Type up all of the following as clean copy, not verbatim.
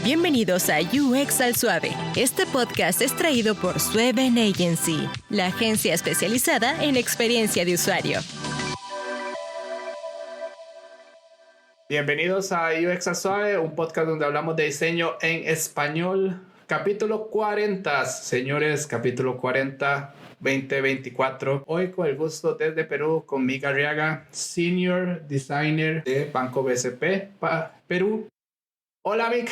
Bienvenidos a UX al Suave. Este podcast es traído por Sueven Agency, la agencia especializada en experiencia de usuario. Bienvenidos a UX al Suave, un podcast donde hablamos de diseño en español. Capítulo 40, señores, capítulo 40, 2024. Hoy con el gusto desde Perú con Mick Arriaga, Senior Designer de Banco BCP Perú. Hola Mick,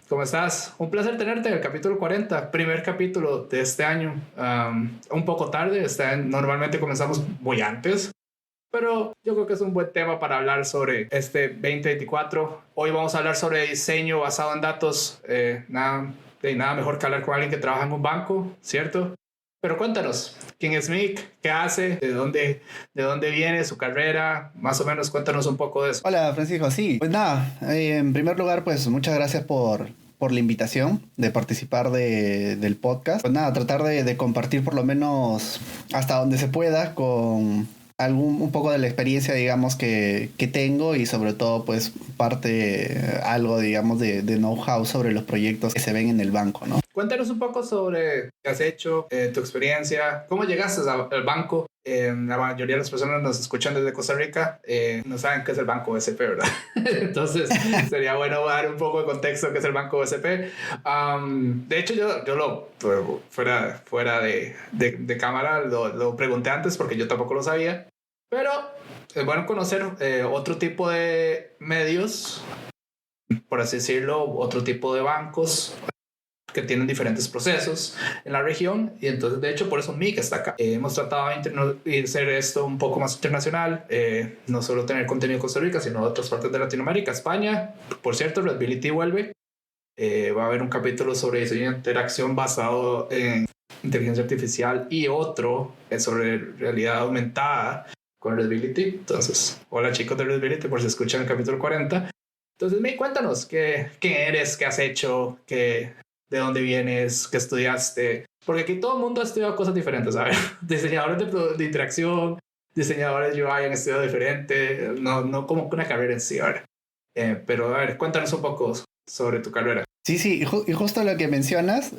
¿cómo estás? Un placer tenerte en el capítulo 40, primer capítulo de este año. Un poco tarde, normalmente comenzamos muy antes, pero yo creo que es un buen tema para hablar sobre este 2024. Hoy vamos a hablar sobre diseño basado en datos. Nada mejor que hablar con alguien que trabaja en un banco, ¿cierto? Pero cuéntanos, ¿quién es Mick? ¿Qué hace? ¿De dónde viene su carrera? Más o menos cuéntanos un poco de eso. Hola Francisco, sí, pues nada, en primer lugar pues muchas gracias por la invitación de participar del podcast. Pues nada, tratar de compartir por lo menos hasta donde se pueda con un poco de la experiencia, digamos, que tengo y sobre todo pues algo, digamos, de know-how sobre los proyectos que se ven en el banco, ¿no? Cuéntanos un poco sobre qué has hecho, tu experiencia, cómo llegaste al banco. La mayoría de las personas nos escuchan desde Costa Rica, no saben qué es el Banco BCP, ¿verdad? Entonces sería bueno dar un poco de contexto qué es el Banco BCP. De hecho, yo fuera de cámara lo pregunté antes porque yo tampoco lo sabía, pero es bueno conocer otro tipo de medios, por así decirlo, otro tipo de bancos que tienen diferentes procesos en la región, y entonces de hecho por eso Mick está acá. Hemos tratado de hacer esto un poco más internacional, no solo tener contenido en Costa Rica, sino en otras partes de Latinoamérica, España. Por cierto, Readability vuelve, va a haber un capítulo sobre diseño de interacción basado en inteligencia artificial y otro sobre realidad aumentada con Readability. Entonces, hola chicos de Readability, por si escuchan el capítulo 40. Entonces Mick, cuéntanos quién eres, qué has hecho, de dónde vienes, qué estudiaste, porque aquí todo el mundo ha estudiado cosas diferentes, ¿sabes? Diseñadores de interacción, diseñadores UI han estudiado diferente, no como una carrera en sí, ¿verdad? Pero a ver, cuéntanos un poco sobre tu carrera. Sí, y justo lo que mencionas,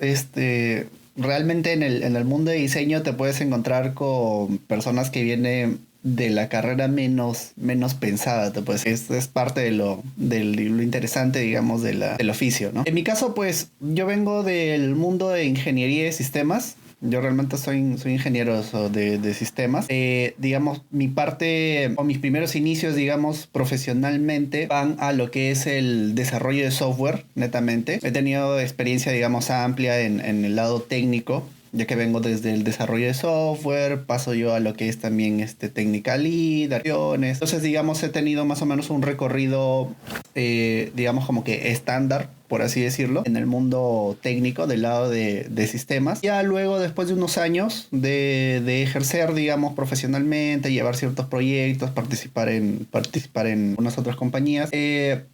realmente en el mundo de diseño te puedes encontrar con personas que vienen de la carrera menos pensada, es parte de lo interesante, digamos, del oficio, ¿no? En mi caso, pues, yo vengo del mundo de ingeniería de sistemas. Yo realmente soy ingeniero de sistemas. Digamos, mi parte o mis primeros inicios, digamos, profesionalmente van a lo que es el desarrollo de software, netamente. He tenido experiencia, digamos, amplia en el lado técnico, ya que vengo desde el desarrollo de software, paso yo a lo que es también technical lead, acciones. Entonces, digamos, he tenido más o menos un recorrido, digamos, como que estándar, por así decirlo, en el mundo técnico del lado de sistemas. Ya luego, después de unos años de ejercer, digamos, profesionalmente, llevar ciertos proyectos, participar en unas otras compañías,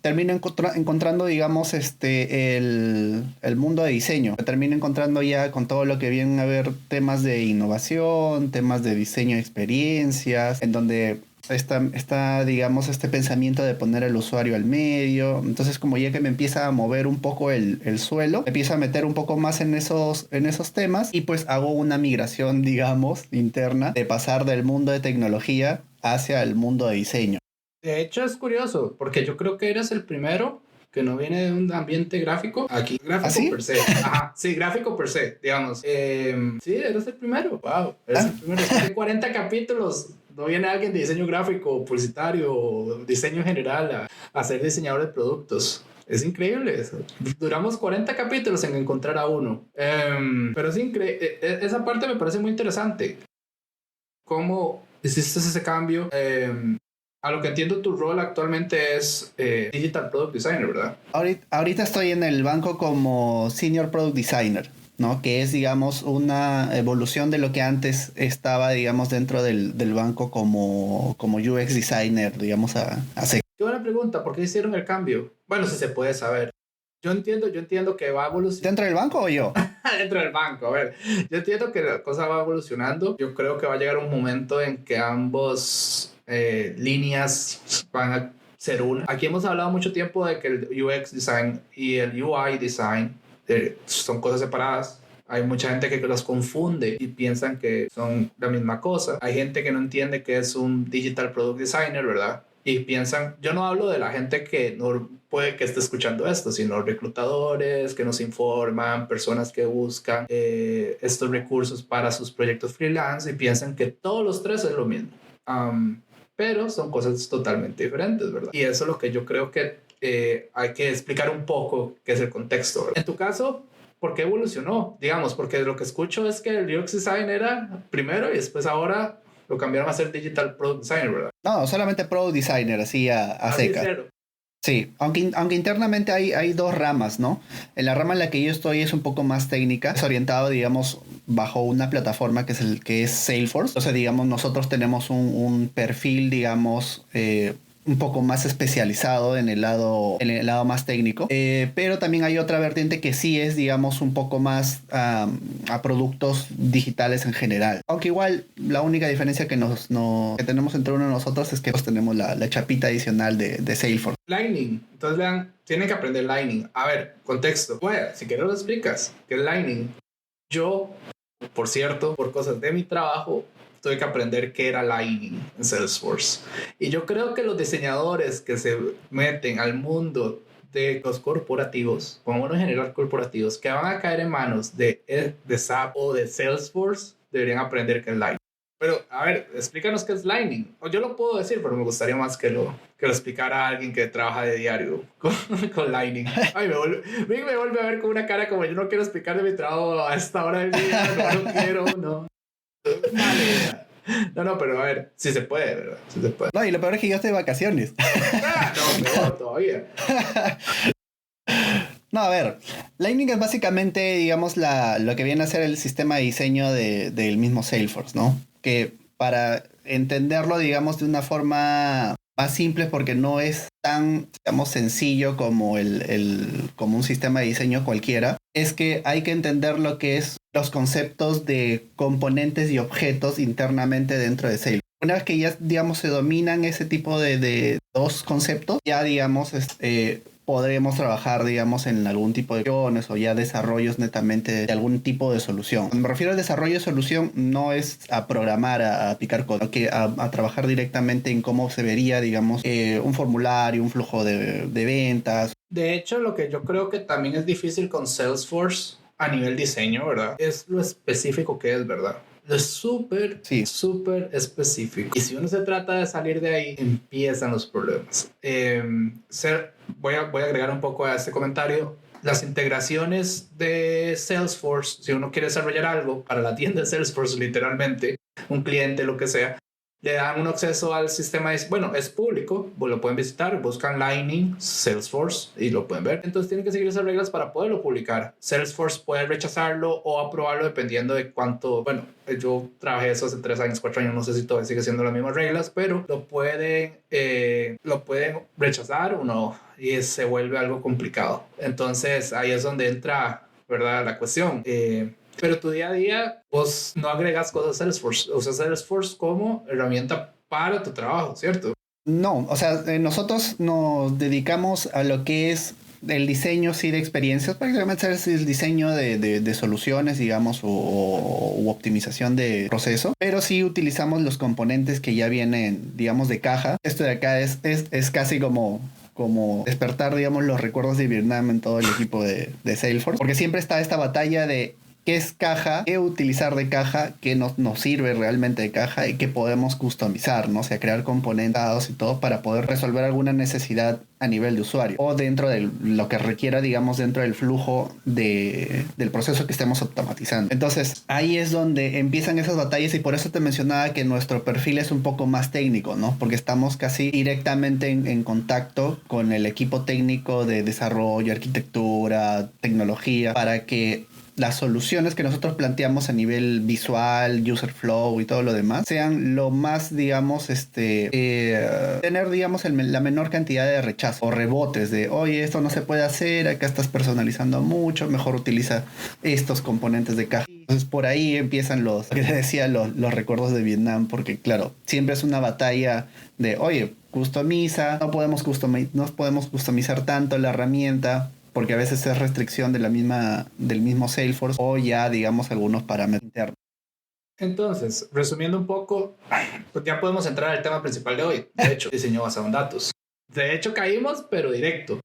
termino encontrando, digamos, el mundo de diseño. Termino encontrando ya con todo lo que vienen a ver temas de innovación, temas de diseño de experiencias, en donde está, digamos, este pensamiento de poner al usuario al medio. Entonces, como ya que me empieza a mover un poco el suelo, me empiezo a meter un poco más en esos temas, y pues hago una migración, digamos, interna, de pasar del mundo de tecnología hacia el mundo de diseño. De hecho, es curioso, porque yo creo que eres el primero que no viene de un ambiente gráfico. Aquí, gráfico. ¿Ah, sí? Per se. Ajá, sí, gráfico per se, digamos. Sí, eres el primero. Wow, eres el primero. Después de 40 capítulos, no viene alguien de diseño gráfico, publicitario o diseño general a ser diseñador de productos. Es increíble eso. Duramos 40 capítulos en encontrar a uno. Pero es increíble. Esa parte me parece muy interesante. ¿Cómo hiciste ese cambio? A lo que entiendo, tu rol actualmente es Digital Product Designer, ¿verdad? Ahorita estoy en el banco como Senior Product Designer, ¿no? Que es, digamos, una evolución de lo que antes estaba, digamos, dentro del banco como UX Designer, digamos, a Qué buena pregunta, ¿por qué hicieron el cambio? Bueno, si se puede saber. Yo entiendo que va a evolucionar. ¿Dentro del banco o yo? Dentro del banco, a ver. Yo entiendo que la cosa va evolucionando. Yo creo que va a llegar un momento en que ambos líneas van a ser una. Aquí hemos hablado mucho tiempo de que el UX design y el UI design son cosas separadas. Hay mucha gente que los confunde y piensan que son la misma cosa. Hay gente que no entiende que es un digital product designer, ¿verdad? Y piensan, yo no hablo de la gente que no puede que esté escuchando esto, sino reclutadores que nos informan, personas que buscan estos recursos para sus proyectos freelance y piensan que todos los tres es lo mismo. Pero son cosas totalmente diferentes, ¿verdad? Y eso es lo que yo creo que hay que explicar un poco qué es el contexto, ¿verdad? En tu caso, ¿por qué evolucionó? Digamos, porque lo que escucho es que el UX design era primero y después ahora lo cambiaron a ser digital product designer, ¿verdad? No, solamente product designer, así a seca. Sí, aunque internamente hay dos ramas, ¿no? En la rama en la que yo estoy es un poco más técnica, es orientado, digamos, bajo una plataforma que es Salesforce. Entonces, digamos, nosotros tenemos un perfil, digamos, un poco más especializado en el lado más técnico, pero también hay otra vertiente que sí es, digamos, un poco más a productos digitales en general, aunque igual la única diferencia que tenemos entre uno y nosotros es que pues, tenemos la chapita adicional de Salesforce. Lightning, entonces vean, tienen que aprender Lightning. A ver, contexto. Bueno, si quieres lo explicas, ¿qué es Lightning? Yo, por cierto, por cosas de mi trabajo, tuve que aprender qué era Lightning en Salesforce. Y yo creo que los diseñadores que se meten al mundo de los corporativos, como en general corporativos, que van a caer en manos de SAP o de Salesforce, deberían aprender qué es Lightning. Pero, a ver, explícanos qué es Lightning. O yo lo puedo decir, pero me gustaría más que lo explicara a alguien que trabaja de diario con Lightning. Ay, me vuelve a ver con una cara como yo no quiero explicar de mi trabajo a esta hora del día, no quiero, no. Vale. No, pero a ver, si se puede, ¿verdad? Si se puede. No, y lo peor es que yo estoy de vacaciones. No, peor todavía. No, a ver, Lightning es básicamente, digamos, lo que viene a ser el sistema de diseño del mismo Salesforce, ¿no? Que para entenderlo, digamos, de una forma más simple, porque no es tan, digamos, sencillo como como un sistema de diseño cualquiera, es que hay que entender lo que es los conceptos de componentes y objetos internamente dentro de Salesforce. Una vez que ya, digamos, se dominan ese tipo de dos conceptos, ya, digamos, podremos trabajar, digamos, en algún tipo de opciones o ya desarrollos netamente de algún tipo de solución. Cuando me refiero al desarrollo de solución, no es a programar, a picar código, sino que a trabajar directamente en cómo se vería, digamos, un formulario, un flujo de ventas. De hecho, lo que yo creo que también es difícil con Salesforce a nivel diseño, ¿verdad? Es lo específico que es, ¿verdad? Es súper específico. Y si uno se trata de salir de ahí, empiezan los problemas. Voy a agregar un poco a este comentario. Las integraciones de Salesforce, si uno quiere desarrollar algo para la tienda de Salesforce, literalmente, un cliente, lo que sea, le dan un acceso al sistema, bueno, es público, lo pueden visitar, buscan Lightning, Salesforce y lo pueden ver. Entonces tienen que seguir esas reglas para poderlo publicar. Salesforce puede rechazarlo o aprobarlo dependiendo de cuánto, bueno, yo trabajé eso hace 3 años, 4 años, no sé si todavía sigue siendo las mismas reglas, pero lo pueden rechazar o no y se vuelve algo complicado. Entonces ahí es donde entra, ¿verdad?, la cuestión. Pero tu día a día, vos no agregas cosas a Salesforce. Usas Salesforce como herramienta para tu trabajo, ¿cierto? No, o sea, nosotros nos dedicamos a lo que es el diseño, sí, de experiencias, prácticamente es el diseño de soluciones, digamos, o optimización de proceso, pero sí utilizamos los componentes que ya vienen, digamos, de caja. Esto de acá es casi como despertar, digamos, los recuerdos de Vietnam en todo el equipo de Salesforce, porque siempre está esta batalla de qué es caja, qué utilizar de caja, qué nos sirve realmente de caja y qué podemos customizar, ¿no? O sea, crear componentes y todo para poder resolver alguna necesidad a nivel de usuario o dentro de lo que requiera, digamos, dentro del flujo del proceso que estemos automatizando. Entonces, ahí es donde empiezan esas batallas y por eso te mencionaba que nuestro perfil es un poco más técnico, ¿no? Porque estamos casi directamente en contacto con el equipo técnico de desarrollo, arquitectura, tecnología, para que las soluciones que nosotros planteamos a nivel visual, user flow y todo lo demás sean lo más, digamos, tener, digamos, la menor cantidad de rechazo o rebotes de, oye, esto no se puede hacer, acá estás personalizando mucho, mejor utiliza estos componentes de caja. Entonces por ahí empiezan que te decía, los recuerdos de Vietnam, porque claro, siempre es una batalla de, oye, customiza, no podemos customizar tanto la herramienta, porque a veces es restricción del mismo Salesforce o ya, digamos, algunos parámetros internos. Entonces, resumiendo un poco, pues ya podemos entrar al tema principal de hoy. De hecho, diseño basado en datos. De hecho, caímos, pero directo.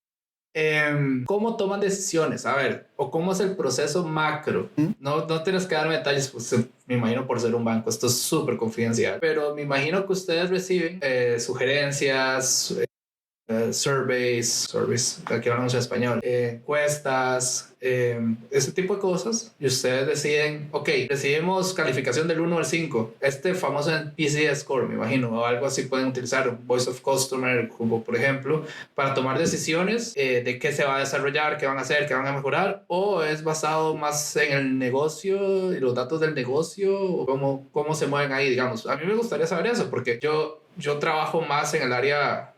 ¿Cómo toman decisiones? A ver, o cómo es el proceso macro. No tienes que darme detalles, pues me imagino por ser un banco, esto es súper confidencial, pero me imagino que ustedes reciben sugerencias, surveys, aquí hablamos en español, encuestas, ese tipo de cosas, y ustedes deciden, ok, decidimos calificación del 1 al 5, este famoso PCS score, me imagino, o algo así. Pueden utilizar Voice of Customer, como por ejemplo, para tomar decisiones de qué se va a desarrollar, qué van a hacer, qué van a mejorar, o es basado más en el negocio y los datos del negocio, o cómo se mueven ahí, digamos. A mí me gustaría saber eso, porque yo trabajo más en el área,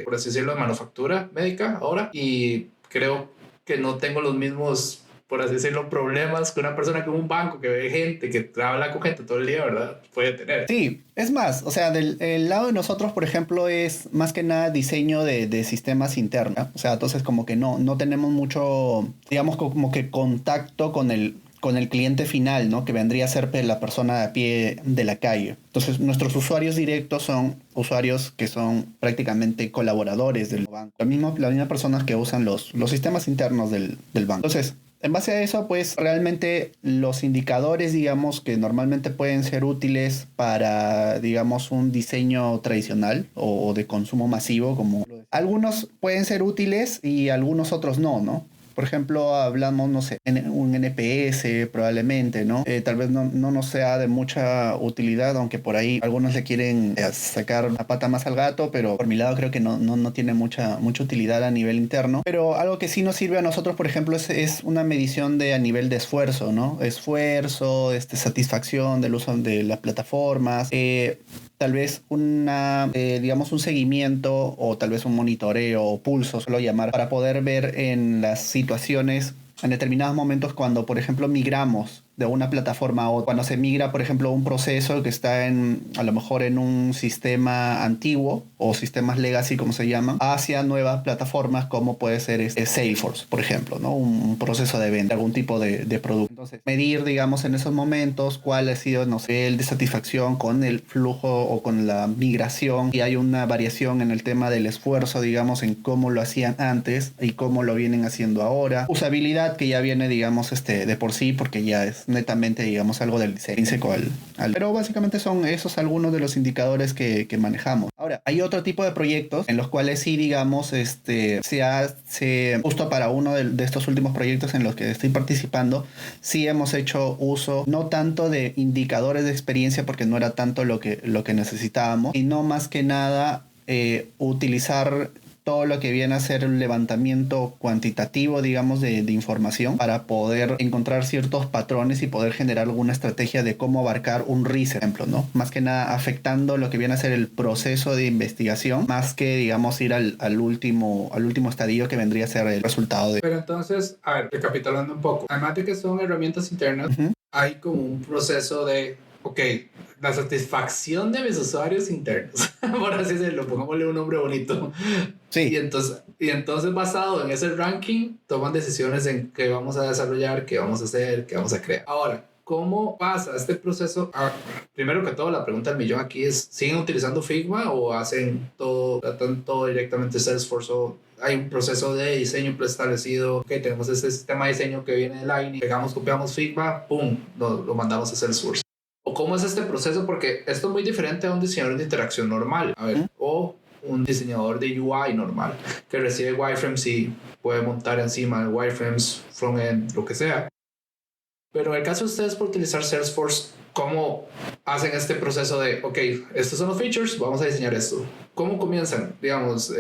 por así decirlo, de manufactura médica ahora, y creo que no tengo los mismos, por así decirlo, problemas que una persona que un banco, que ve gente, que habla con gente todo el día, ¿verdad? Puede tener. Sí, es más, o sea, del lado de nosotros, por ejemplo, es más que nada diseño de sistemas internos. O sea, entonces como que no tenemos mucho, digamos, como que contacto con el cliente final, ¿no? Que vendría a ser la persona de a pie de la calle. Entonces, nuestros usuarios directos son usuarios que son prácticamente colaboradores del banco. Las mismas personas que usan los sistemas internos del banco. Entonces, en base a eso, pues realmente los indicadores, digamos, que normalmente pueden ser útiles para, digamos, un diseño tradicional o de consumo masivo, como algunos pueden ser útiles y algunos otros no. Por ejemplo, hablamos, no sé, un NPS probablemente, ¿no? Tal vez no nos sea de mucha utilidad, aunque por ahí algunos le quieren sacar la pata más al gato, pero por mi lado creo que no tiene mucha utilidad a nivel interno. Pero algo que sí nos sirve a nosotros, por ejemplo, es una medición a nivel de esfuerzo, ¿no? Esfuerzo, satisfacción del uso de las plataformas, tal vez digamos un seguimiento o tal vez un monitoreo o pulso, suelo llamar, para poder ver en las situaciones, en determinados momentos cuando, por ejemplo, migramos de una plataforma o cuando se migra, por ejemplo, un proceso que está a lo mejor en un sistema antiguo o sistemas legacy, como se llaman, hacia nuevas plataformas como puede ser Salesforce, por ejemplo, ¿no? Un proceso de venta, algún tipo de producto. Entonces, medir, digamos, en esos momentos cuál ha sido, no sé, el de satisfacción con el flujo o con la migración, y hay una variación en el tema del esfuerzo, digamos, en cómo lo hacían antes y cómo lo vienen haciendo ahora. Usabilidad, que ya viene, digamos, de por sí, porque ya es netamente, digamos, algo del diseño pero básicamente son esos algunos de los indicadores que manejamos. Ahora, hay otro tipo de proyectos en los cuales sí, digamos, justo para uno de estos últimos proyectos en los que estoy participando, sí hemos hecho uso no tanto de indicadores de experiencia, porque no era tanto lo que necesitábamos, sino más que nada utilizar todo lo que viene a ser un levantamiento cuantitativo, digamos, de información para poder encontrar ciertos patrones y poder generar alguna estrategia de cómo abarcar un research, por ejemplo, ¿no? Más que nada afectando lo que viene a ser el proceso de investigación, más que, digamos, ir al último estadio que vendría a ser el resultado de... Pero entonces, a ver, recapitulando un poco, además de que son herramientas internas, hay como un proceso de, ok, la satisfacción de mis usuarios internos, por así decirlo, pongámosle un nombre bonito. Sí. Y entonces basado en ese ranking, toman decisiones en qué vamos a desarrollar, qué vamos a hacer, qué vamos a crear. Ahora, ¿cómo pasa este proceso? Primero que todo, la pregunta del millón aquí es, ¿siguen utilizando Figma o tratan todo directamente Salesforce? ¿O hay un proceso de diseño preestablecido? Ok, tenemos este sistema de diseño que viene de Lightning, copiamos Figma, ¡pum!, lo mandamos a Salesforce. ¿O cómo es este proceso? Porque esto es muy diferente a un diseñador de interacción normal. A ver, o un diseñador de UI normal que recibe wireframes y puede montar encima de wireframes, frontend, lo que sea. Pero en el caso de ustedes, por utilizar Salesforce, ¿cómo hacen este proceso de, ok, estos son los features, vamos a diseñar esto? ¿Cómo comienzan? Digamos,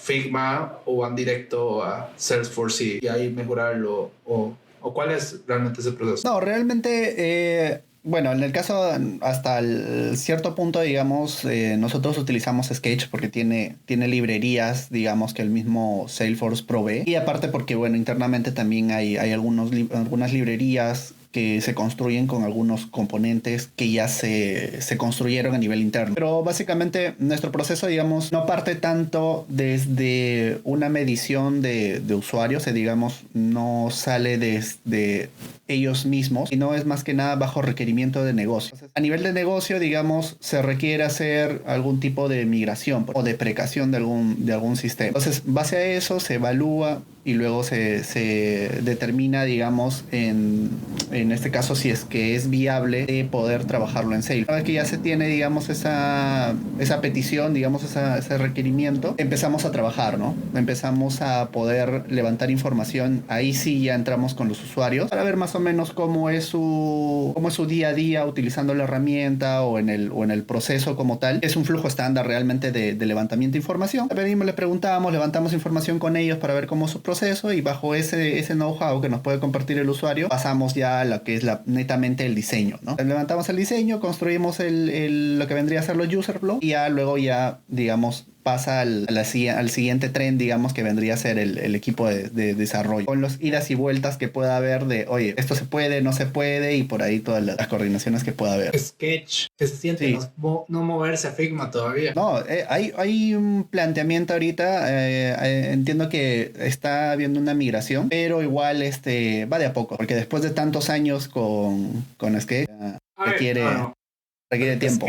Figma, o van directo a Salesforce y ahí mejorarlo, o ¿cuál es realmente ese proceso? No, realmente... Bueno, en el caso hasta el cierto punto, digamos, nosotros utilizamos Sketch porque tiene librerías, digamos, que el mismo Salesforce provee. Y aparte porque, bueno, internamente también hay algunas librerías que se construyen con algunos componentes que ya se construyeron a nivel interno. Pero básicamente nuestro proceso, digamos, no parte tanto desde una medición de usuarios, digamos, no sale desde ellos mismos, sino es más que nada bajo requerimiento de negocio. Entonces, a nivel de negocio, digamos, se requiere hacer algún tipo de migración o deprecación de algún sistema. Entonces, base a eso se evalúa y luego se determina, digamos, en este caso, si es que es viable de poder trabajarlo en Sail. Una vez que ya se tiene, digamos, esa petición, digamos, ese requerimiento, empezamos a trabajar, ¿no? Empezamos a poder levantar información. Ahí sí ya entramos con los usuarios para ver más o menos cómo es su día a día utilizando la herramienta o en el proceso como tal. Es un flujo estándar realmente de levantamiento de información. Venimos, les preguntamos, levantamos información con ellos para ver cómo es su proceso y bajo ese know-how que nos puede compartir el usuario, pasamos ya a lo que es netamente el diseño, ¿no? Levantamos el diseño, construimos lo que vendría a ser los user flow y ya luego ya, digamos, pasa al siguiente tren, digamos, que vendría a ser el equipo de desarrollo, con los idas y vueltas que pueda haber de, oye, esto se puede, no se puede, y por ahí todas las coordinaciones que pueda haber. Sketch, que se siente Sí. no moverse a Figma todavía. No, hay un planteamiento ahorita, entiendo que está habiendo una migración, pero igual va de a poco, porque después de tantos años con Sketch, requiere tiempo.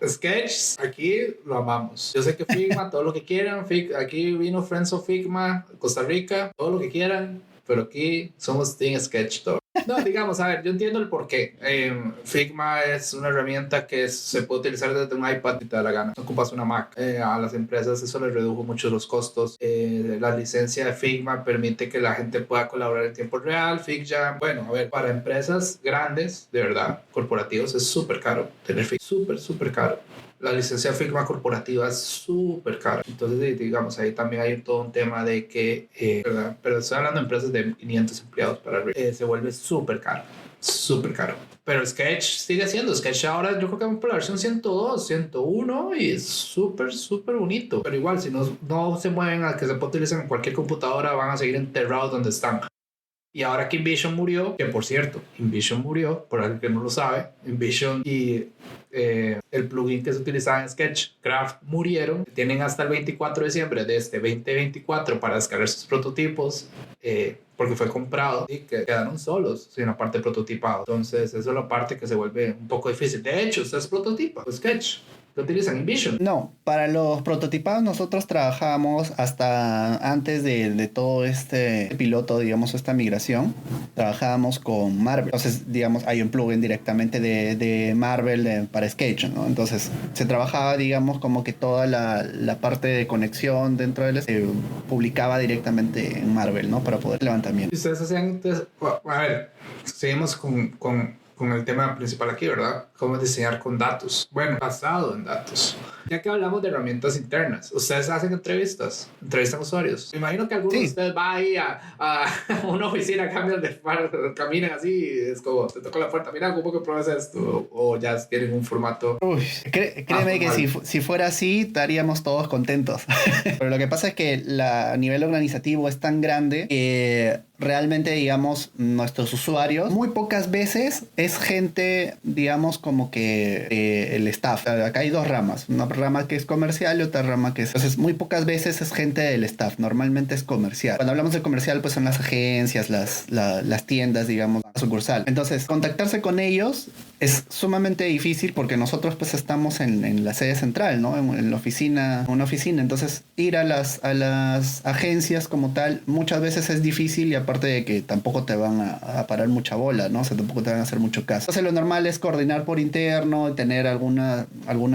Sketch, aquí lo amamos. Yo sé que Figma, todo lo que quieran. Aquí vino Friends of Figma, Costa Rica, todo lo que quieran. Pero aquí somos Team Sketch todo. No, digamos, a ver, yo entiendo el porqué. Figma es una herramienta que se puede utilizar desde un iPad y te da la gana. No ocupas una Mac. A las empresas eso les redujo mucho los costos. La licencia de Figma permite que la gente pueda colaborar en tiempo real. Figjam, bueno, a ver, para empresas grandes, de verdad, corporativos, es súper caro tener Figma. Súper caro. La licencia Figma corporativa es súper cara. Entonces, digamos, ahí también hay todo un tema de que, ¿verdad? Pero estoy hablando de empresas de 500 empleados para arriba. Se vuelve súper caro. Súper caro. Pero Sketch sigue siendo. Sketch ahora yo creo que vamos por la versión 102, 101 y es súper bonito. Pero igual, si no se mueven a que se puede utilizar en cualquier computadora, van a seguir enterrados donde están. Y ahora que InVision murió, que por cierto, InVision murió, por alguien que no lo sabe, InVision y el plugin que se utilizaba en Sketchcraft murieron. Tienen hasta el 24 de diciembre de este 2024 para descargar sus prototipos, porque fue comprado y quedaron solos sin la parte prototipado. Entonces, esa es la parte que se vuelve un poco difícil. De hecho, ustedes prototipan Sketch. ¿Lo utilizan InVision? No, para los prototipados nosotros trabajamos hasta antes de todo este piloto, digamos, esta migración, trabajábamos con Marvel. Entonces, digamos, hay un plugin directamente de Marvel para Sketch, ¿no? Entonces, se trabajaba, digamos, como que toda la parte de conexión dentro de él se publicaba directamente en Marvel, ¿no? Para poder levantamiento. Y ustedes hacían, a ver, seguimos con el tema principal aquí, ¿verdad? Cómo diseñar con datos. Bueno, basado en datos. Ya que hablamos de herramientas internas, ¿ustedes hacen entrevistan usuarios? Me imagino que alguno de ustedes va ahí a una oficina, caminan así, es como, te toca la puerta, mira, ¿cómo que pruebas esto? O ya tienen un formato. Uy, créeme que si fuera así, estaríamos todos contentos. Pero lo que pasa es que a nivel organizativo es tan grande que realmente, digamos, nuestros usuarios muy pocas veces es gente, digamos, como que el staff. Acá hay dos ramas, una rama que es comercial y otra rama que es... Entonces, muy pocas veces es gente del staff, normalmente es comercial. Cuando hablamos de comercial, pues son las agencias, las tiendas, digamos, sucursal. Entonces, contactarse con ellos es sumamente difícil porque nosotros pues estamos en la sede central, ¿no? En la oficina, una oficina. Entonces, ir a las agencias como tal muchas veces es difícil y aparte de que tampoco te van a parar mucha bola, ¿no? O sea, tampoco te van a hacer mucho caso. Entonces, lo normal es coordinar por interno y tener algunas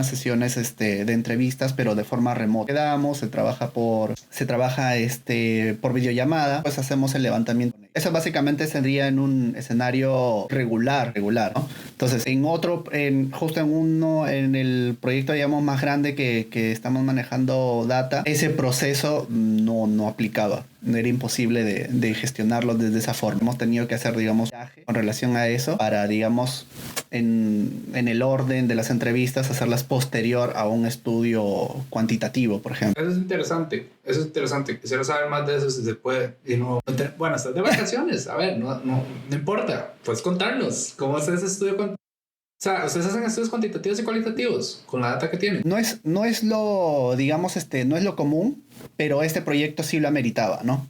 sesiones de entrevistas, pero de forma remota. Quedamos, se trabaja por videollamada, pues hacemos el levantamiento. Eso básicamente sería en un escenario regular, ¿no? Entonces, justo en el proyecto, digamos, más grande que estamos manejando data, ese proceso no aplicaba. era imposible de gestionarlo desde esa forma. Hemos tenido que hacer, digamos, con relación a eso para, digamos, en el orden de las entrevistas, hacerlas posterior a un estudio cuantitativo, por ejemplo. Eso es interesante. Quisiera saber más de eso si se puede. Y bueno, estás de vacaciones. A ver, no importa. Puedes contarnos cómo es ese estudio. O sea, ustedes hacen estudios cuantitativos y cualitativos con la data que tienen. No es lo, digamos, no es lo común, pero este proyecto sí lo ameritaba, ¿no?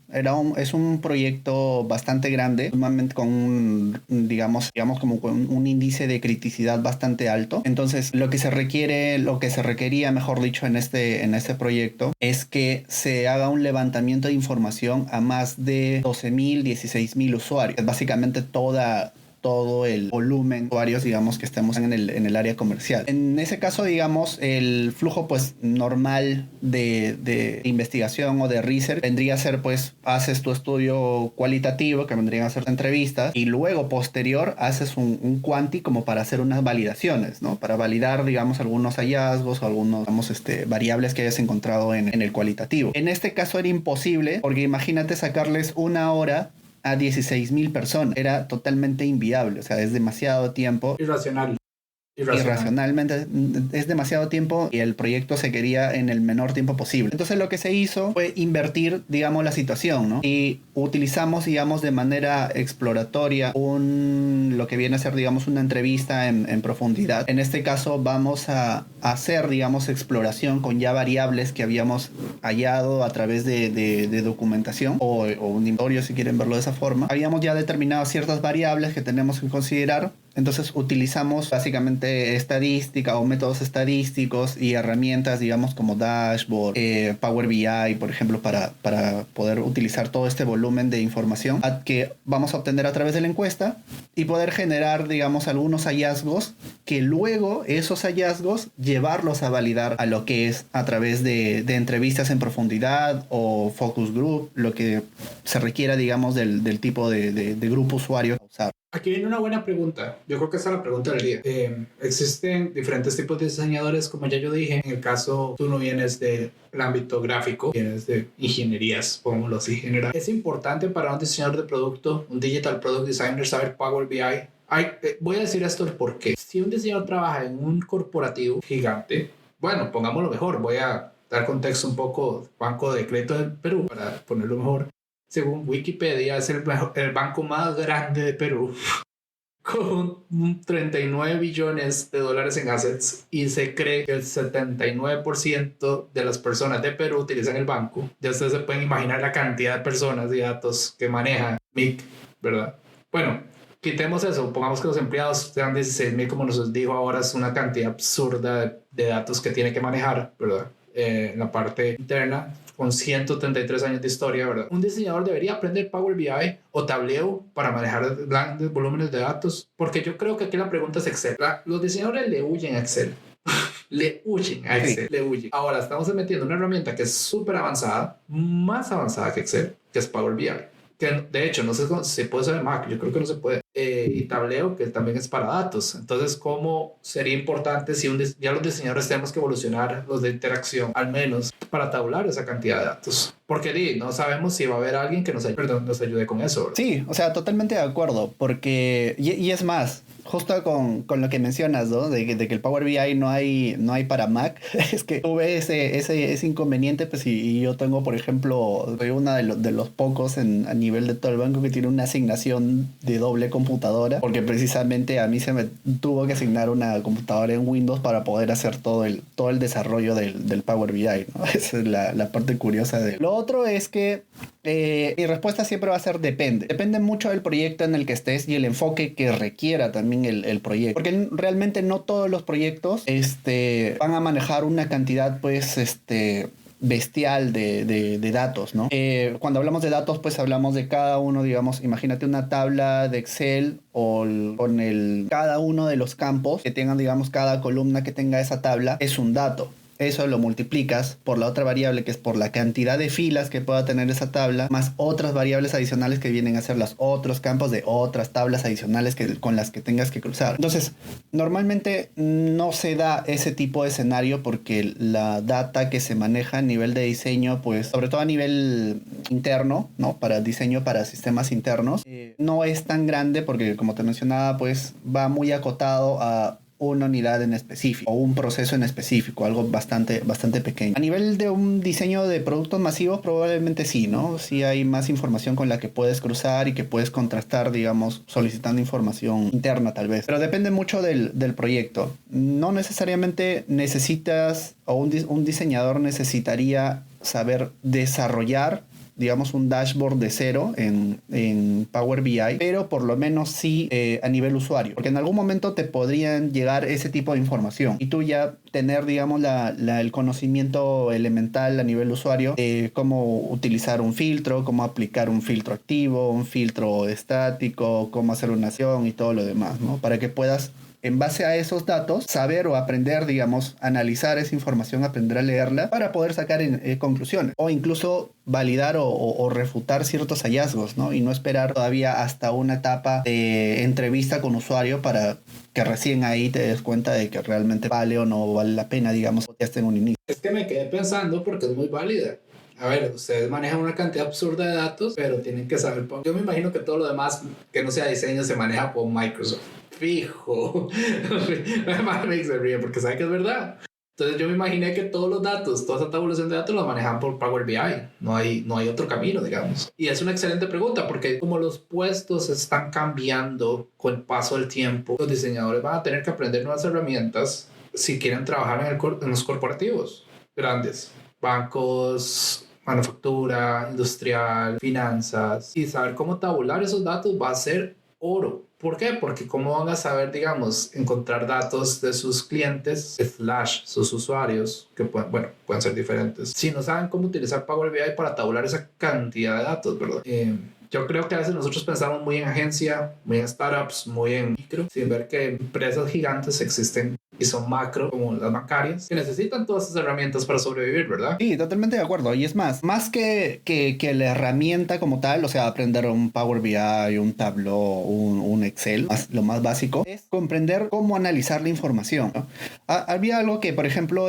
Es un proyecto bastante grande, normalmente con digamos como con un índice de criticidad bastante alto. Entonces, lo que se requería, mejor dicho, en este proyecto, es que se haga un levantamiento de información a más de 12.000, 16.000 usuarios. Básicamente todo el volumen de usuarios, digamos, que estemos en el área comercial. En ese caso, digamos, el flujo pues normal de investigación o de research vendría a ser, pues, haces tu estudio cualitativo, que vendrían a ser entrevistas, y luego posterior haces un quanti como para hacer unas validaciones, ¿no? Para validar, digamos, algunos hallazgos o algunos, digamos, variables que hayas encontrado en el cualitativo. En este caso era imposible, porque imagínate sacarles una hora a 16.000 personas. Era totalmente inviable, o sea, es demasiado tiempo. Irracionalmente es demasiado tiempo y el proyecto se quería en el menor tiempo posible. Entonces lo que se hizo fue invertir, digamos, la situación, ¿no? Y utilizamos, digamos, de manera exploratoria lo que viene a ser, digamos, una entrevista en profundidad. En este caso vamos a hacer, digamos, exploración con ya variables que habíamos hallado a través de documentación o un inventario, si quieren verlo de esa forma. Habíamos ya determinado ciertas variables que tenemos que considerar. Entonces utilizamos básicamente estadística o métodos estadísticos y herramientas, digamos, como Dashboard, Power BI, por ejemplo, para poder utilizar todo este volumen de información que vamos a obtener a través de la encuesta y poder generar, digamos, algunos hallazgos que luego esos hallazgos llevarlos a validar a lo que es a través de entrevistas en profundidad o focus group, lo que se requiera, digamos, del tipo de grupo usuario a usar. Aquí viene una buena pregunta. Yo creo que esa es la pregunta del día. Existen diferentes tipos de diseñadores, como ya yo dije. En el caso, tú no vienes del ámbito gráfico, vienes de ingenierías, pongámoslo así, general. Es importante para un diseñador de producto, un digital product designer, saber Power BI. Voy a decir esto el por qué. Si un diseñador trabaja en un corporativo gigante, bueno, pongámoslo mejor. Voy a dar contexto un poco. Banco de Crédito del Perú, para ponerlo mejor. Según Wikipedia, es el banco más grande de Perú, con 39 billones de dólares en assets, y se cree que el 79% de las personas de Perú utilizan el banco. Ya ustedes se pueden imaginar la cantidad de personas y datos que maneja MIC, ¿verdad? Bueno, quitemos eso, pongamos que los empleados sean 16.000, como nos dijo ahora, es una cantidad absurda de datos que tiene que manejar, ¿verdad? En la parte interna, con 133 años de historia, ¿verdad? Un diseñador debería aprender Power BI o Tableau para manejar grandes volúmenes de datos, porque yo creo que aquí la pregunta es Excel. Los diseñadores le huyen a Excel. Le huyen a Excel, le huyen. Ahora estamos metiendo una herramienta que es súper avanzada, más avanzada que Excel, que es Power BI. Que de hecho no sé si se puede usar en Mac, yo creo que no se puede. Y Tableau, que también es para datos. Entonces, ¿cómo sería importante si ya los diseñadores tenemos que evolucionar los de interacción, al menos para tabular esa cantidad de datos? Porque no sabemos si va a haber alguien que nos ayude con eso, ¿verdad? Sí, o sea, totalmente de acuerdo, porque, y es más, justo con lo que mencionas, ¿no? De que el Power BI no hay para Mac, es que tuve ese inconveniente, pues, y yo tengo, por ejemplo, soy uno de los pocos a nivel de todo el banco que tiene una asignación de doble computadora, porque precisamente a mí se me tuvo que asignar una computadora en Windows para poder hacer todo el desarrollo del Power BI, ¿no? Esa es la parte curiosa de lo otro es que mi respuesta siempre va a ser depende. Depende mucho del proyecto en el que estés y el enfoque que requiera también el proyecto. Porque realmente no todos los proyectos van a manejar una cantidad, pues, bestial de datos, ¿no? Cuando hablamos de datos, pues hablamos de cada uno, digamos, imagínate una tabla de Excel con cada uno de los campos que tengan, digamos, cada columna que tenga esa tabla es un dato. eso lo multiplicas por la otra variable, que es por la cantidad de filas que pueda tener esa tabla, más otras variables adicionales que vienen a ser los otros campos de otras tablas adicionales con las que tengas que cruzar. Entonces, normalmente no se da ese tipo de escenario porque la data que se maneja a nivel de diseño, pues sobre todo a nivel interno, ¿no? Para diseño para sistemas internos, no es tan grande porque, como te mencionaba, pues va muy acotado a una unidad en específico o un proceso en específico, algo bastante pequeño. A nivel de un diseño de productos masivos, probablemente sí, ¿no? Sí hay más información con la que puedes cruzar y que puedes contrastar, digamos, solicitando información interna tal vez. Pero depende mucho del proyecto. No necesariamente necesitas, o un diseñador necesitaría saber desarrollar, digamos, un dashboard de cero en Power BI, pero por lo menos sí a nivel usuario, porque en algún momento te podrían llegar ese tipo de información y tú ya tener, digamos, el conocimiento elemental a nivel usuario de cómo utilizar un filtro, cómo aplicar un filtro activo, un filtro estático, cómo hacer una acción y todo lo demás, ¿no? Para que puedas, en base a esos datos, saber o aprender, digamos, analizar esa información, aprender a leerla para poder sacar conclusiones o incluso validar o refutar ciertos hallazgos, ¿no? Y no esperar todavía hasta una etapa de entrevista con usuario para que recién ahí te des cuenta de que realmente vale o no vale la pena, digamos, ya esté en un inicio. Es que me quedé pensando porque es muy válida. A ver, ustedes manejan una cantidad absurda de datos, pero tienen que saber. Yo me imagino que todo lo demás que no sea diseño se maneja por Microsoft. Fijo. Me se ríe porque sabe que es verdad. Entonces yo me imaginé que todos los datos, toda esa tabulación de datos los manejan por Power BI. No hay otro camino, digamos. Y es una excelente pregunta porque como los puestos están cambiando con el paso del tiempo, los diseñadores van a tener que aprender nuevas herramientas si quieren trabajar en los corporativos grandes, bancos, manufactura, industrial, finanzas, y saber cómo tabular esos datos va a ser oro. ¿Por qué? Porque cómo van a saber, digamos, encontrar datos de sus clientes / sus usuarios, que pueden ser diferentes, si no saben cómo utilizar Power BI para tabular esa cantidad de datos, ¿verdad? Yo creo que a veces nosotros pensamos muy en agencia, muy en startups, muy en micro, sin ver que empresas gigantes existen y son macro, como las bancarias, que necesitan todas esas herramientas para sobrevivir, ¿verdad? Sí, totalmente de acuerdo. Y es más que la herramienta como tal, o sea, aprender un Power BI, un Tableau, un Excel, lo más básico, es comprender cómo analizar la información, ¿no? Había algo que, por ejemplo,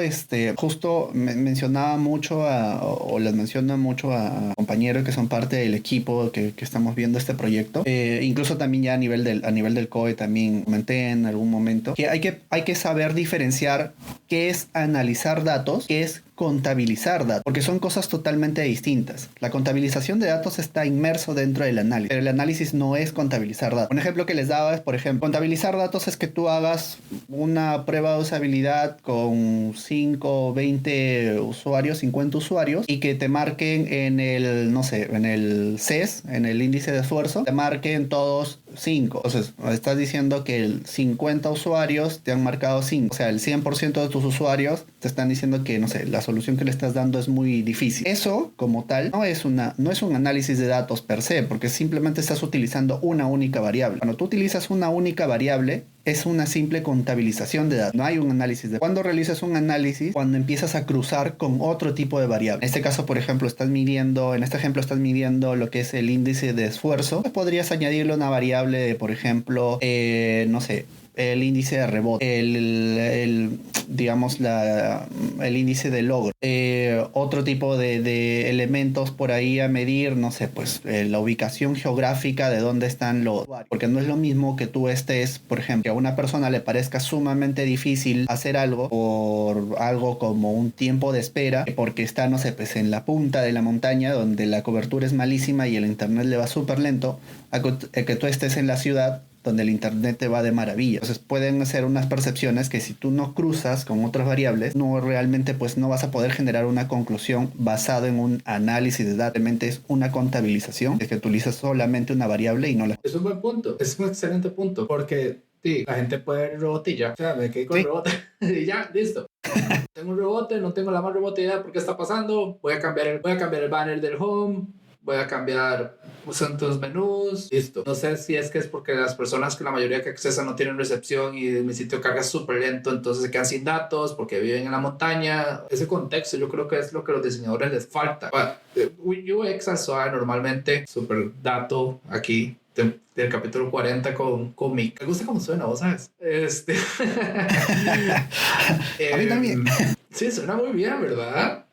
justo mencionaba mucho o les menciona mucho a compañeros que son parte del equipo que estamos viendo este proyecto. Incluso también ya a nivel del COE también comenté en algún momento que hay que saber diferenciar qué es analizar datos, qué es contabilizar datos, porque son cosas totalmente distintas. La contabilización de datos está inmerso dentro del análisis, pero el análisis no es contabilizar datos. Un ejemplo que les daba es, por ejemplo, contabilizar datos es que tú hagas una prueba de usabilidad con 5, 20 usuarios, 50 usuarios, y que te marquen en el, no sé, en el CES, en el índice de esfuerzo, te marquen todos 5. Entonces, estás diciendo que el 50 usuarios te han marcado 5. O sea, el 100% de tus usuarios te están diciendo que, no sé, la solución que le estás dando es muy difícil. Eso, como tal, no es un análisis de datos per se, porque simplemente estás utilizando una única variable. Cuando tú utilizas una única variable, es una simple contabilización de datos. No hay un análisis de... Cuando realizas un análisis, cuando empiezas a cruzar con otro tipo de variable. En este caso, por ejemplo, en este ejemplo estás midiendo lo que es el índice de esfuerzo. Pues podrías añadirle una variable de, por ejemplo, no sé, el índice de rebote, digamos, el índice de logro, otro tipo de elementos por ahí a medir, no sé, pues la ubicación geográfica de dónde están los usuarios, porque no es lo mismo que tú estés, por ejemplo, que a una persona le parezca sumamente difícil hacer algo por algo como un tiempo de espera, porque está, no sé, pues en la punta de la montaña donde la cobertura es malísima y el internet le va súper lento, a que tú estés en la ciudad donde el internet te va de maravilla. Entonces pueden ser unas percepciones que si tú no cruzas con otras variables, no realmente pues no vas a poder generar una conclusión basada en un análisis de datos. Realmente es una contabilización, es que utilizas solamente una variable y no la... Es un buen punto, es un excelente punto, porque sí, la gente puede ver robotilla, o sea, me quedé con el robot y ya, listo. Tengo un rebote, no tengo la más remota idea por qué está pasando, voy a cambiar el banner del home, voy a cambiar tus menús, listo. No sé si es que es porque las personas que la mayoría que accesan no tienen recepción y mi sitio carga súper lento, entonces se quedan sin datos porque viven en la montaña. Ese contexto yo creo que es lo que a los diseñadores les falta. UX al SOA normalmente, súper dato aquí del capítulo 40 con Mick. Me gusta cómo suena, vos sabes. A mí también. Sí, suena muy bien, ¿verdad?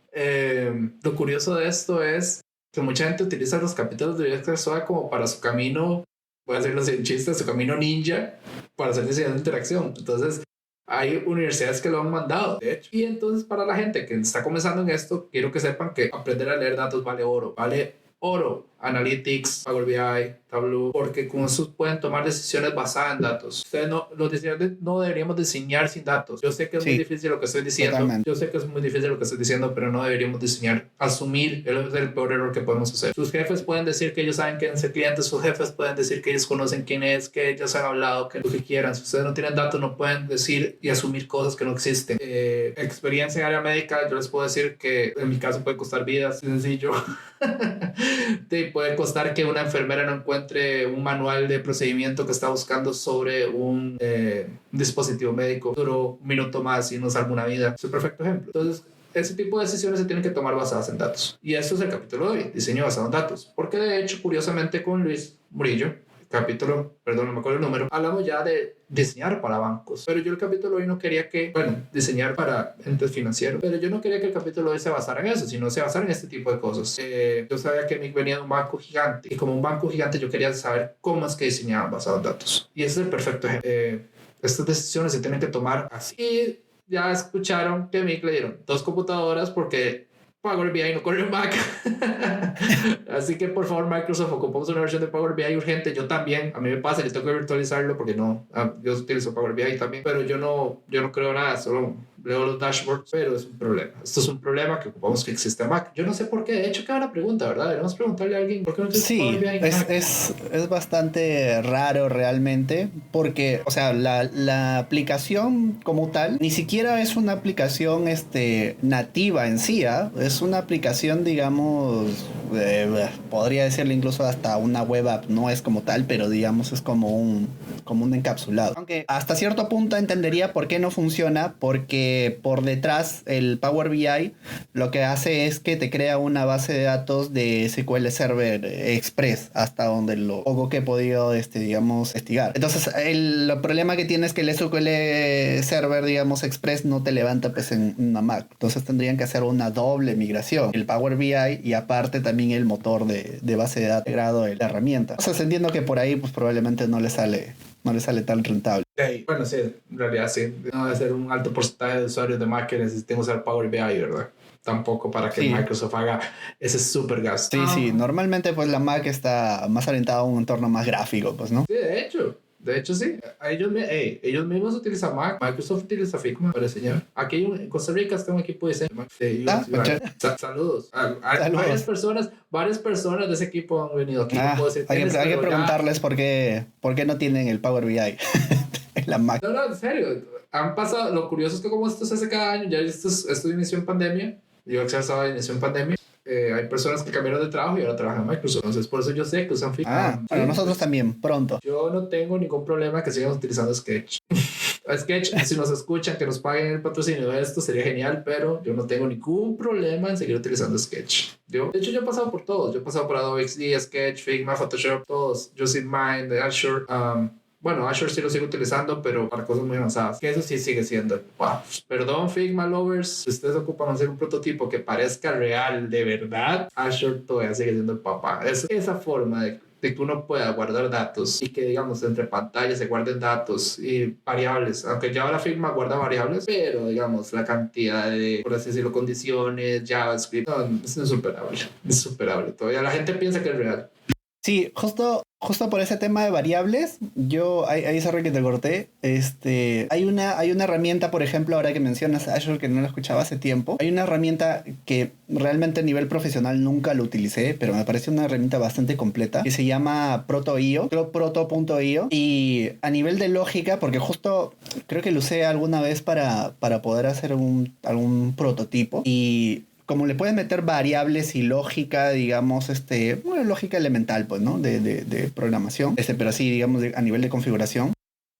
Lo curioso de esto es que mucha gente utiliza los capítulos de UX SOA como para su camino, voy a decirlo sin chiste, su camino ninja para hacer diseño de interacción. Entonces, hay universidades que lo han mandado, de hecho. Y entonces, para la gente que está comenzando en esto, quiero que sepan que aprender a leer datos vale oro. Vale oro. Analytics, Power BI, Tableau, porque con eso pueden tomar decisiones basadas en datos. Ustedes los diseñadores no deberíamos diseñar sin datos. Yo sé que es muy difícil lo que estoy diciendo. Totalmente. Yo sé que es muy difícil lo que estoy diciendo, pero no deberíamos diseñar. Asumir es el peor error que podemos hacer. Sus jefes pueden decir que ellos saben quién es el cliente, sus jefes pueden decir que ellos conocen quién es, que ellos han hablado, que lo que quieran. Si ustedes no tienen datos, no pueden decir y asumir cosas que no existen. Experiencia en área médica, yo les puedo decir que en mi caso puede costar vidas, sencillo. Puede costar que una enfermera no encuentre un manual de procedimiento que está buscando sobre un dispositivo médico. Duró un minuto más y no salva una vida. Es un perfecto ejemplo. Entonces, ese tipo de decisiones se tienen que tomar basadas en datos. Y esto es el capítulo de hoy, diseño basado en datos. Porque de hecho, curiosamente, con Luis Murillo, no me acuerdo el número, hablamos ya de diseñar para bancos, pero yo el capítulo hoy no quería diseñar para entes financieros, pero yo no quería que el capítulo hoy se basara en eso, sino se basara en este tipo de cosas. Yo sabía que Mick venía de un banco gigante y como un banco gigante yo quería saber cómo es que diseñaban basado en datos, y ese es el perfecto ejemplo. Estas decisiones se tienen que tomar así. Y ya escucharon que a Mick le dieron 2 computadoras porque Power BI no corre en Mac. Así que por favor, Microsoft, ocupamos una versión de Power BI urgente. Yo también, a mí me pasa, yo tengo que virtualizarlo porque yo utilizo Power BI también, pero yo no creo nada, solo leo los dashboards, pero es un problema. Esto es un problema que ocupamos que exista en Mac. Yo no sé por qué, de hecho, qué buena pregunta, ¿verdad? Debemos preguntarle a alguien por qué no utiliza Power BI en Mac. Es bastante raro realmente, porque, o sea, la aplicación como tal, ni siquiera es una aplicación nativa en sí, ¿eh? Es una aplicación, digamos, podría decirle incluso hasta una web app, no es como tal, pero digamos es como un encapsulado. Aunque hasta cierto punto entendería por qué no funciona, porque por detrás el Power BI lo que hace es que te crea una base de datos de SQL Server Express, hasta donde lo poco que he podido, digamos, investigar. Entonces, el problema que tiene es que el SQL Server, digamos, Express no te levanta pues en una Mac. Entonces tendrían que hacer una doble migración, el Power BI y aparte también el motor de base de datos integrado de la herramienta. Entonces entiendo que por ahí pues probablemente no le sale tan rentable. Sí, bueno, sí, en realidad sí. No debe ser un alto porcentaje de usuarios de Mac que necesiten usar Power BI, ¿verdad? Tampoco para que Microsoft haga ese super gasto. Sí, normalmente pues la Mac está más orientada a un entorno más gráfico, pues, ¿no? Sí, de hecho sí. Ellos mismos utilizan Mac. Microsoft utiliza Figma para diseñar. Aquí en Costa Rica está un equipo de diseño. Saludos. Varias personas de ese equipo han venido aquí. No puedo decir hay que preguntarles por qué no tienen el Power BI en la Mac. No, en serio. Han pasado, lo curioso es que como esto se hace cada año, ya esto inició en pandemia. Yo inició en pandemia. Hay personas que cambiaron de trabajo y ahora trabajan en Microsoft. Entonces, por eso yo sé que usan Figma. Bueno, nosotros también, pronto. Yo no tengo ningún problema que sigamos utilizando Sketch. Sketch, si nos escuchan, que nos paguen el patrocinio de esto, sería genial, pero yo no tengo ningún problema en seguir utilizando Sketch. De hecho, yo he pasado por todos. Yo he pasado por Adobe XD, Sketch, Figma, Photoshop, todos. Mind, Azure. Bueno, Azure sí lo sigo utilizando, pero para cosas muy avanzadas. Que eso sí sigue siendo. Wow. Perdón, Figma lovers. Si ustedes ocupan hacer un prototipo que parezca real de verdad, Azure todavía sigue siendo el papá. Esa forma de que uno pueda guardar datos y que, digamos, entre pantallas se guarden datos y variables. Aunque ya ahora Figma guarda variables, pero, digamos, la cantidad de, por así decirlo, condiciones, JavaScript, no, es insuperable. Es insuperable. Todavía la gente piensa que es real. Sí, justo por ese tema de variables, yo ahí sorry que te corté. Hay una herramienta, por ejemplo, ahora que mencionas Azure, que no la escuchaba hace tiempo. Hay una herramienta que realmente a nivel profesional nunca lo utilicé, pero me parece una herramienta bastante completa, que se llama Proto.io, proto.io. Y a nivel de lógica, porque justo creo que lo usé alguna vez para poder hacer algún prototipo, y como le puedes meter variables y lógica, digamos, bueno, lógica elemental, pues, ¿no? De programación, pero sí, digamos, a nivel de configuración.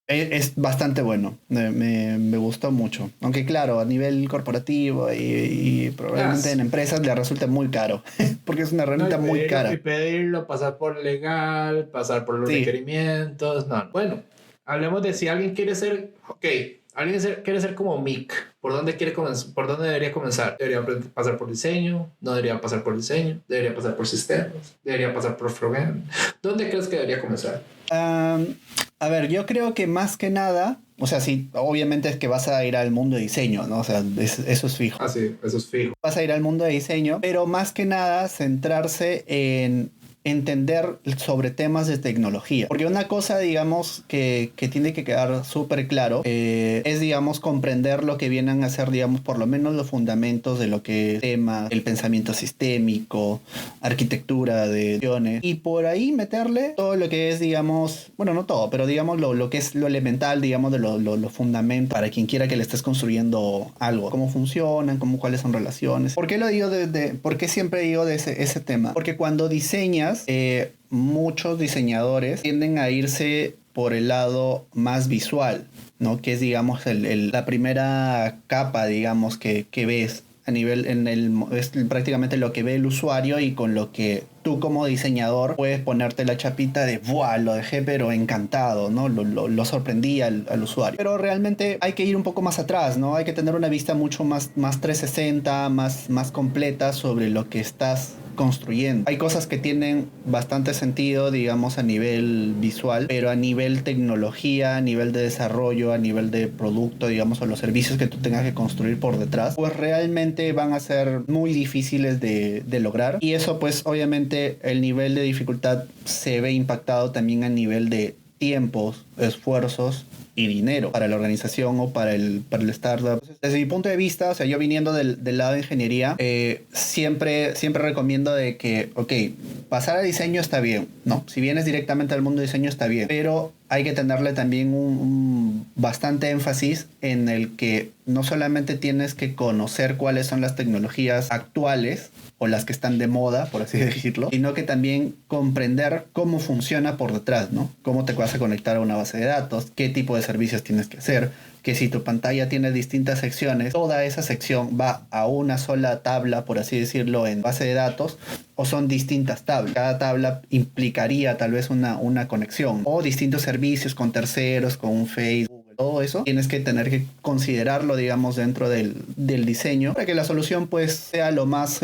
Es bastante bueno, me gustó mucho. Aunque claro, a nivel corporativo y probablemente en empresas le resulta muy caro, porque es una herramienta muy cara. Y pedirlo, pasar por legal, pasar por los requerimientos. No. Bueno, hablemos de si alguien quiere ser, quiere ser como Mick. ¿Por dónde quiere comenzar? ¿Por dónde debería comenzar? ¿Debería pasar por diseño? ¿No debería pasar por diseño? ¿Debería pasar por sistemas? ¿Debería pasar por frontend? ¿Dónde crees que debería comenzar? A ver, yo creo que más que nada, o sea, sí, obviamente es que vas a ir al mundo de diseño, ¿no? O sea, eso es fijo. Ah, sí, eso es fijo. Vas a ir al mundo de diseño, pero más que nada centrarse en entender sobre temas de tecnología. Porque una cosa, digamos, que tiene que quedar súper claro es, digamos, comprender lo que vienen a ser, digamos, por lo menos los fundamentos de lo que es el pensamiento sistémico, arquitectura de opciones, y por ahí meterle todo lo que es, digamos, bueno, no todo, pero digamos lo que es lo elemental, digamos, de lo fundamental para quien quiera que le estés construyendo algo. Cómo funcionan, cuáles son relaciones. ¿Por qué lo digo por qué siempre digo de ese tema? Porque cuando diseñas, muchos diseñadores tienden a irse por el lado más visual, ¿no? Que es, digamos, la primera capa, digamos, que ves a nivel, es prácticamente lo que ve el usuario y con lo que tú como diseñador puedes ponerte la chapita de ¡buah! Lo dejé pero encantado, ¿no? Lo sorprendí al usuario. Pero realmente hay que ir un poco más atrás, ¿no? Hay que tener una vista mucho más 360, más completa sobre lo que estás construyendo. Hay cosas que tienen bastante sentido, digamos, a nivel visual, pero a nivel tecnología, a nivel de desarrollo, a nivel de producto, digamos, o los servicios que tú tengas que construir por detrás, pues realmente van a ser muy difíciles de lograr. Y eso, pues, obviamente, el nivel de dificultad se ve impactado también a nivel de tiempos, esfuerzos y dinero para la organización o para el startup. Desde mi punto de vista, o sea, yo viniendo del lado de ingeniería, siempre recomiendo de que, ok, pasar a diseño está bien, ¿no? Si vienes directamente al mundo de diseño está bien, pero hay que tenerle también un bastante énfasis en el que no solamente tienes que conocer cuáles son las tecnologías actuales o las que están de moda, por así decirlo, sino que también comprender cómo funciona por detrás, ¿no? Cómo te vas a conectar a una base de datos, qué tipo de servicios tienes que hacer, que si tu pantalla tiene distintas secciones, toda esa sección va a una sola tabla, por así decirlo, en base de datos, o son distintas tablas. Cada tabla implicaría tal vez una conexión, o distintos servicios con terceros, con un Facebook. Todo eso tienes que tener que considerarlo, digamos, dentro del diseño para que la solución pues sea lo más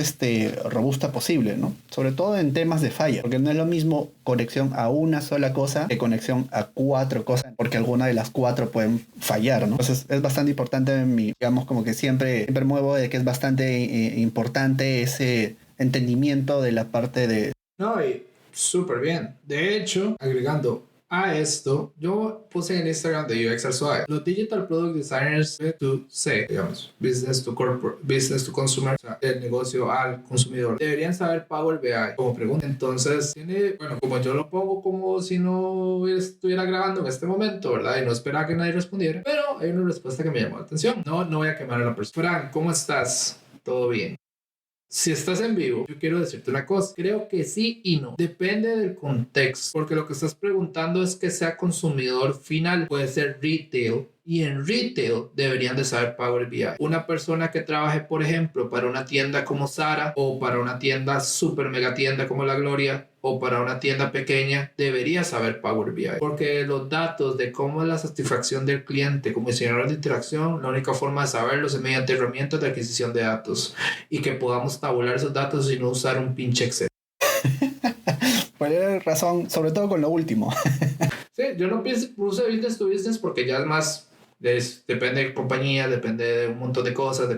robusta posible, ¿no? Sobre todo en temas de falla, porque no es lo mismo conexión a una sola cosa que conexión a 4 cosas, porque alguna de las 4 pueden fallar, ¿no? Entonces es bastante importante, digamos, como que siempre muevo de que es bastante importante ese entendimiento de la parte de... No, y súper bien. De hecho, agregando a esto, yo puse en Instagram de UX al Suave. Los Digital Product Designers B2C, digamos, Business to Corporate, Business to Consumer, o sea, el negocio al consumidor, deberían saber Power BI como pregunta. Entonces, bueno, como yo lo pongo como si no estuviera grabando en este momento, ¿verdad? Y no esperaba que nadie respondiera, pero hay una respuesta que me llamó la atención. No voy a quemar a la persona. Fran, ¿cómo estás? ¿Todo bien? Si estás en vivo, yo quiero decirte una cosa. Creo que sí y no. Depende del contexto. Porque lo que estás preguntando es que sea consumidor final. Puede ser retail. Y en retail deberían de saber Power BI. Una persona que trabaje, por ejemplo, para una tienda como Zara o para una tienda super mega tienda como La Gloria o para una tienda pequeña debería saber Power BI. Porque los datos de cómo es la satisfacción del cliente como diseñador de interacción, la única forma de saberlos es mediante herramientas de adquisición de datos y que podamos tabular esos datos y no usar un pinche Excel. Por razón, sobre todo con lo último. Sí, yo no pienso use business to business porque ya es más... depende de compañía, depende de un montón de cosas,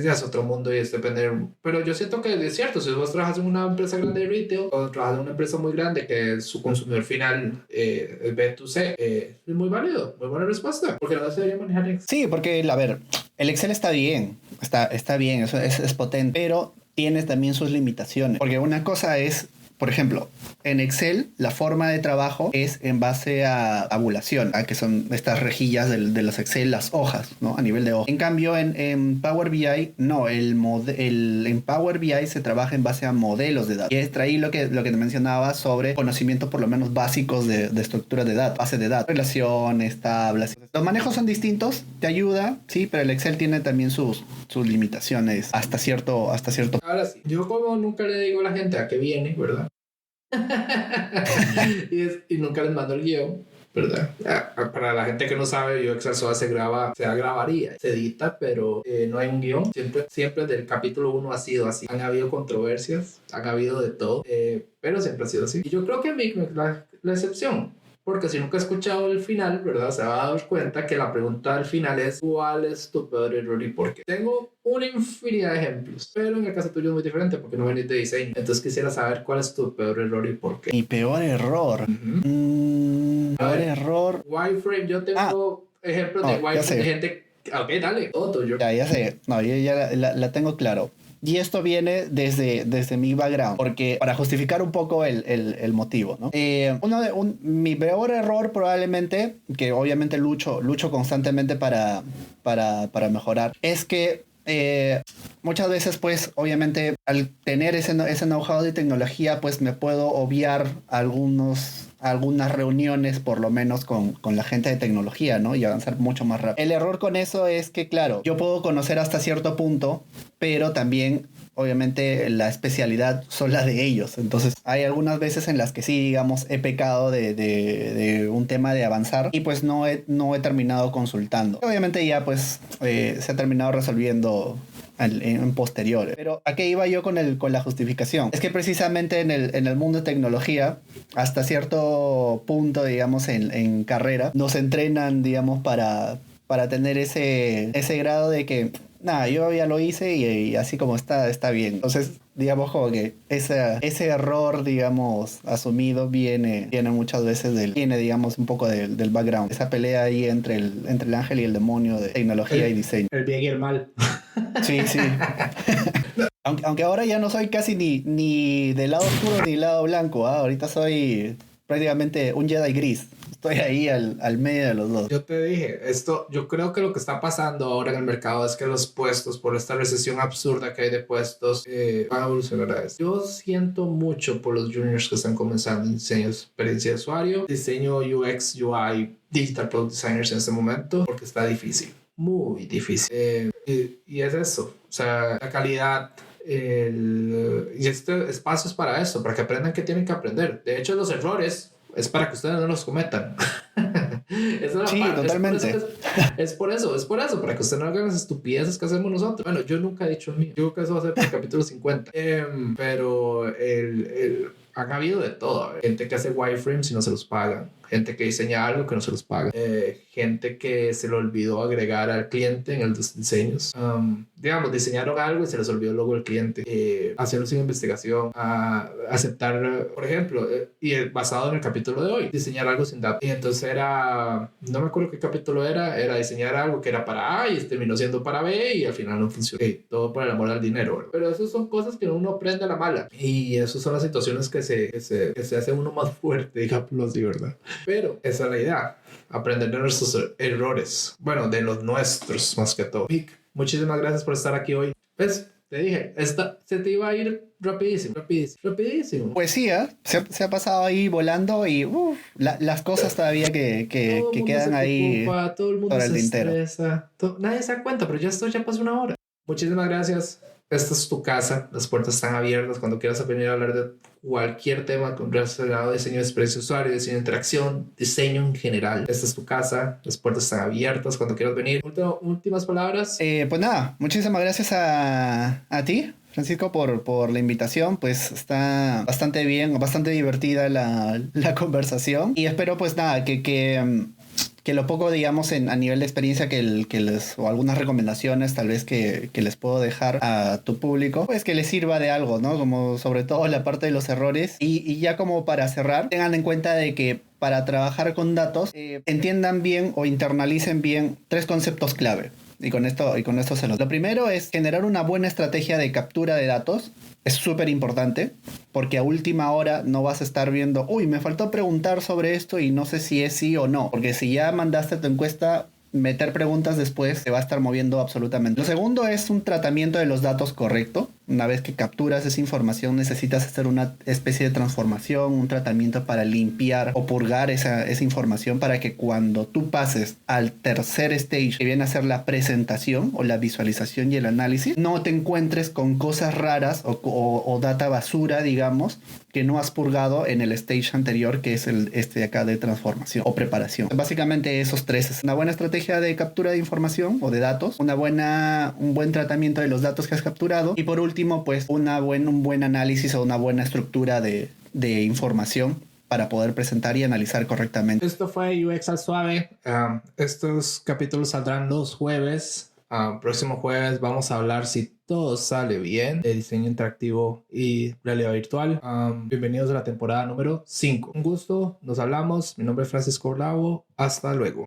ya es otro mundo y depende, pero yo siento que es cierto, si vos trabajas en una empresa grande de retail o trabajas en una empresa muy grande que su consumidor final es B2C, es muy válido, muy buena respuesta, porque no se debería manejar Excel. Sí, porque, a ver, el Excel está bien, está bien, eso es potente, pero tienes también sus limitaciones, porque una cosa es por ejemplo, en Excel la forma de trabajo es en base a tabulación, a que son estas rejillas de los Excel, las hojas, ¿no? A nivel de hoja. En cambio, en Power BI, no, en Power BI se trabaja en base a modelos de datos. Y es ahí lo que te mencionaba sobre conocimientos por lo menos básicos de estructura de datos, base de datos, relaciones, tablas. Los manejos son distintos, te ayuda, sí, pero el Excel tiene también sus limitaciones hasta cierto. Ahora sí, yo como nunca le digo a la gente a qué viene, ¿verdad? y nunca les mando el guión, ¿verdad? Para la gente que no sabe, yo Excel SOA se grabaría, se edita, pero no hay un guión. Siempre del capítulo 1 ha sido así. Han habido controversias, han habido de todo, pero siempre ha sido así. Y yo creo que la excepción. Porque si nunca ha escuchado el final, ¿verdad? Se va a dar cuenta que la pregunta del final es ¿cuál es tu peor error y por qué? Tengo una infinidad de ejemplos, pero en el caso tuyo es muy diferente porque no venís de diseño. Entonces quisiera saber cuál es tu peor error y por qué. Mi peor error. Peor error. Wireframe, yo tengo ejemplos de wireframe de gente... Ok, dale, todo tuyo. Ya sé. No, yo ya la tengo claro. Y esto viene desde mi background, porque para justificar un poco el motivo, ¿no? Mi peor error probablemente, que obviamente lucho constantemente para mejorar, es que muchas veces pues obviamente al tener ese know-how de tecnología pues me puedo obviar algunas reuniones por lo menos con la gente de tecnología, ¿no? Y avanzar mucho más rápido. El error con eso es que claro, yo puedo conocer hasta cierto punto, pero también obviamente la especialidad son las de ellos. Entonces hay algunas veces en las que sí, digamos, he pecado de un tema de avanzar y pues no he terminado consultando. Obviamente ya pues se ha terminado resolviendo en posteriores. Pero ¿a qué iba yo con la justificación? Es que precisamente en el mundo de tecnología, hasta cierto punto, digamos, en carrera, nos entrenan, digamos, para tener ese grado de que nada, yo ya lo hice y así como está bien. Entonces, digamos como que ese error, digamos, asumido viene muchas veces viene, digamos, un poco del background. Esa pelea ahí entre el ángel y el demonio de tecnología y diseño. El bien y el mal. Sí. Aunque ahora ya no soy casi ni del lado oscuro ni del lado blanco, ¿ah? Ahorita soy prácticamente un Jedi gris. Estoy ahí al medio de los dos. Yo te dije, yo creo que lo que está pasando ahora en el mercado es que los puestos, por esta recesión absurda que hay de puestos, van a evolucionar a esto. Yo siento mucho por los juniors que están comenzando en diseño de experiencia de usuario, diseño UX, UI, digital product designers en este momento, porque está difícil, muy difícil. Y es eso, o sea, la calidad... y este espacio es para eso, para que aprendan que tienen que aprender. De hecho, los errores es para que ustedes no los cometan. Sí, totalmente. Es por eso, para que ustedes no hagan las estupideces que hacemos nosotros. Bueno, yo nunca he dicho el mío. Yo creo que eso va a ser para el capítulo 50. Pero han habido de todo. Gente que hace wireframes y no se los pagan. Gente que diseña algo que no se los paga. Gente que se le olvidó agregar al cliente en los diseños. Digamos, diseñaron algo y se les olvidó el logo del cliente. Hacerlo sin investigación. Aceptar, por ejemplo, basado en el capítulo de hoy, diseñar algo sin datos. Y entonces no me acuerdo qué capítulo era diseñar algo que era para A y terminó siendo para B y al final no funcionó. Todo por el amor al dinero, ¿verdad? Pero esas son cosas que uno aprende a la mala. Y esas son las situaciones que se hace uno más fuerte, digámoslo así, ¿verdad? Pero esa es la idea, aprender de nuestros errores, bueno, de los nuestros más que todo. Vic, muchísimas gracias por estar aquí hoy. ¿Ves? Te dije, se te iba a ir rapidísimo. Poesía, se ha pasado ahí volando y las cosas todavía que quedan ahí todo el mundo sobre el se tintero. estresa, nadie se da cuenta, pero ya pasó una hora. Muchísimas gracias. Esta es tu casa, las puertas están abiertas cuando quieras venir a hablar de cualquier tema relacionado a diseño de experiencia de usuario, diseño de interacción, diseño en general. Esta es tu casa, las puertas están abiertas cuando quieras venir. Últimas palabras. Pues nada, muchísimas gracias a ti, Francisco, por la invitación. Pues está bastante bien, bastante divertida la conversación y espero pues nada que lo poco, digamos, a nivel de experiencia o algunas recomendaciones tal vez que les puedo dejar a tu público, pues que les sirva de algo, ¿no? Como sobre todo la parte de los errores. Y ya como para cerrar, tengan en cuenta de que para trabajar con datos, entiendan bien o internalicen bien 3 conceptos clave. y con esto se los... Lo primero es generar una buena estrategia de captura de datos. Es súper importante porque a última hora no vas a estar viendo, uy, me faltó preguntar sobre esto y no sé si es sí o no. Porque si ya mandaste tu encuesta, meter preguntas después se va a estar moviendo absolutamente. Lo segundo es un tratamiento de los datos correcto. Una vez que capturas esa información, necesitas hacer una especie de transformación, un tratamiento para limpiar o purgar esa información para que cuando tú pases al tercer stage, que viene a ser la presentación o la visualización y el análisis, no te encuentres con cosas raras o data basura, digamos, que no has purgado en el stage anterior, que es este de acá de transformación o preparación. Básicamente esos tres es una buena estrategia de captura de información o de datos, un buen tratamiento de los datos que has capturado y por último pues un buen análisis o una buena estructura de información para poder presentar y analizar correctamente. Esto fue UX al suave. Estos capítulos saldrán los jueves. Próximo jueves vamos a hablar, si todo sale bien, de diseño interactivo y realidad virtual. Bienvenidos a la temporada número 5. Un gusto, nos hablamos. Mi nombre es Francisco Bravo. Hasta luego.